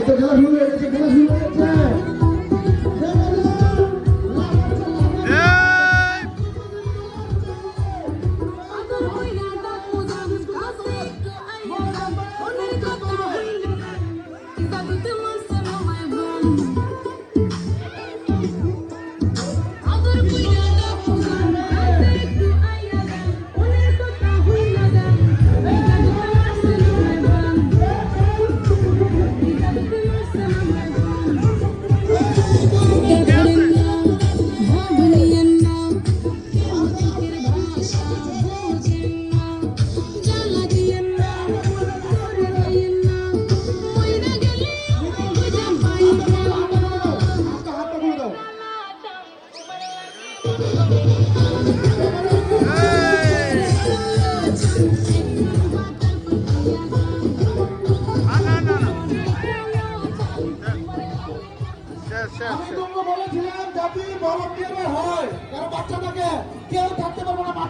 খেলা শুরু হয়ে গেছে, খেলা শুরু হয়ে গেছে। আমি তোমরা বলেছিলাম যদি ভলান্টিয়ার হয় কারণ বাচ্চাটাকে কেউ থাকতে পারবে না।